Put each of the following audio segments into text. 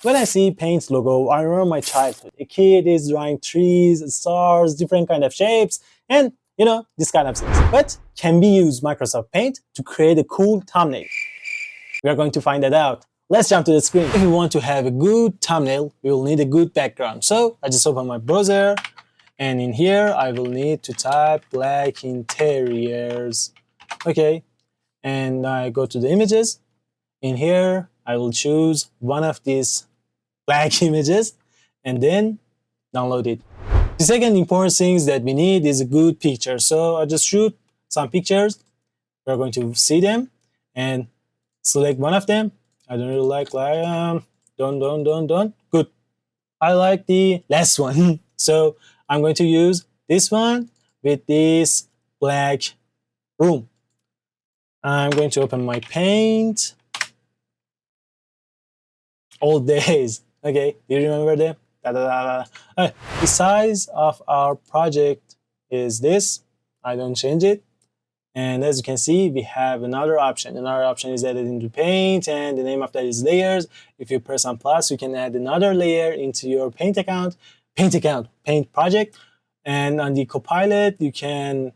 When I see Paint logo, I remember my childhood. A kid is drawing trees, stars, different kind of shapes, and this kind of things. But can we use Microsoft Paint to create a cool thumbnail? We are going to find that out. Let's jump to the screen. If we want to have a good thumbnail, we will need a good background. So I just open my browser, and in here I will need to type black interiors. Okay, and I go to the images. In here I will choose one of these black images and then download it. The second important thing that we need is a good picture. So I just shoot some pictures. We're going to see them and select one of them. I don't really like don't. Good. I like the last one. So I'm going to use this one with this black room. I'm going to open my Paint. Old days. Okay, do you remember them? The size of our project is this. I don't change it. And as you can see, we have another option. Another option is added into Paint, and the name of that is layers. If you press on plus, you can add another layer into your Paint Paint project. And on the Copilot, you can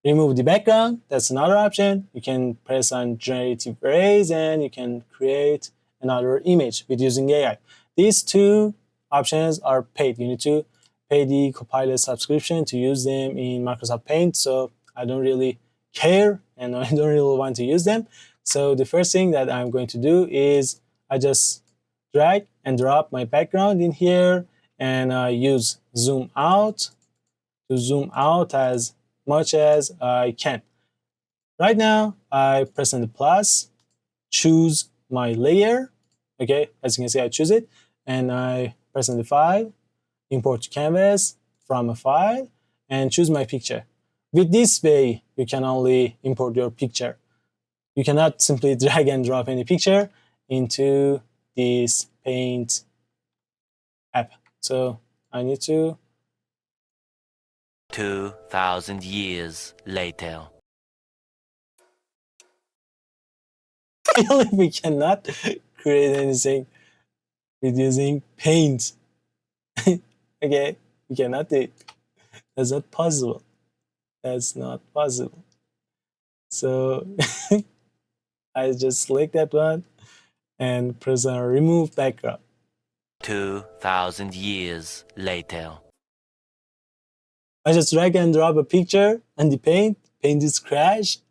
remove the background. That's another option. You can press on generative arrays, and you can create another image with using AI. These two options are paid. You need to pay the Copilot subscription to use them in Microsoft Paint. So I don't really care and I don't really want to use them. So the first thing that I'm going to do is I just drag and drop my background in here, and I use zoom out to zoom out as much as I can. Right now, I press on the plus, choose my layer. Okay, as you can see, I choose it, and I press on the file, import to canvas from a file, and choose my picture. With this way, you can only import your picture. You cannot simply drag and drop any picture into this Paint app. So I need to. 2,000 years later. Finally, we cannot create anything with using Paint. Okay, we cannot do it. That's not possible. That's not possible. So I just select that one and press on remove background. 2,000 years later. I just drag and drop a picture on the Paint. Paint is crashed,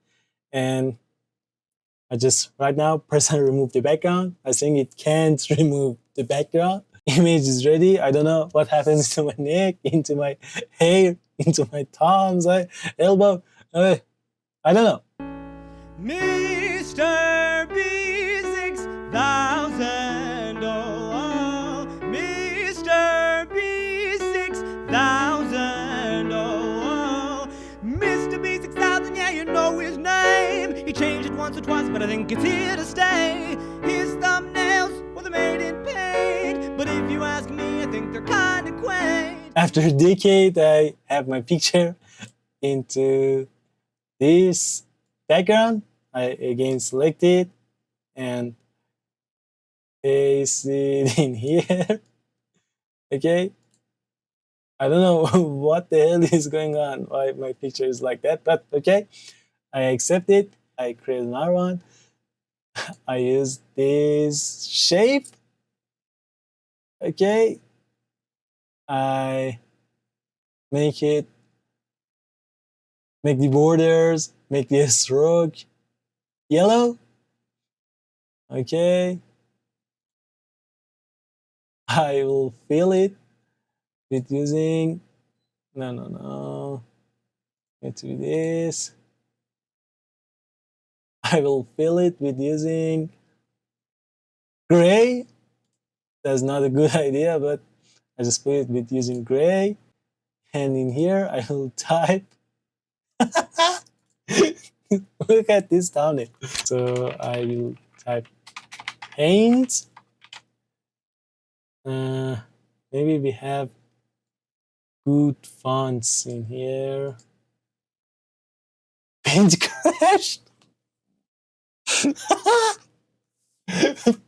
and I just right now press and remove the background. I think it can't remove the background. Image is ready. I don't know what happens to my neck, into my hair, into my thumbs, elbow. I don't know. Mr. B6000, oh, Mr. B6000, oh, Mr. B6000, yeah, you know his name. He changed it once or twice, but I think it's here to stay. His thumbnails were made in Paint, but if you ask me, I think they're kind of quaint. After a decade, I have my picture into this background. I again select it and paste it in here. Okay. I don't know what the hell is going on, why my picture is like that, but okay. I accept it. I create another one. I use this shape. Okay. I make the borders, make the stroke yellow. Okay. I will fill it with using, no. Let's do this. I will fill it with using gray. That's not a good idea, but I just put it with using gray. And in here, I will type. Look at this thumbnail. So I will type Paint. Maybe we have good fonts in here. Paint crashed.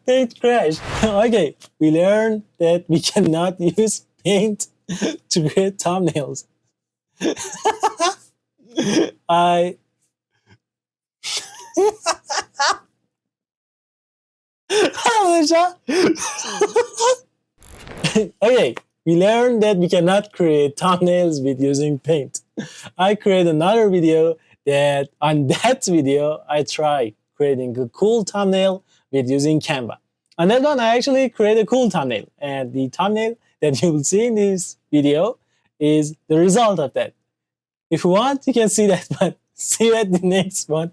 Paint crashed. Okay, we learned that we cannot use Paint to create thumbnails. I Okay, we learned that we cannot create thumbnails with using Paint. I create another video that on that video I try creating a cool thumbnail with using Canva. On that one I actually create a cool thumbnail, and the thumbnail that you will see in this video is the result of that. If you want, you can see that, but see you at the next one.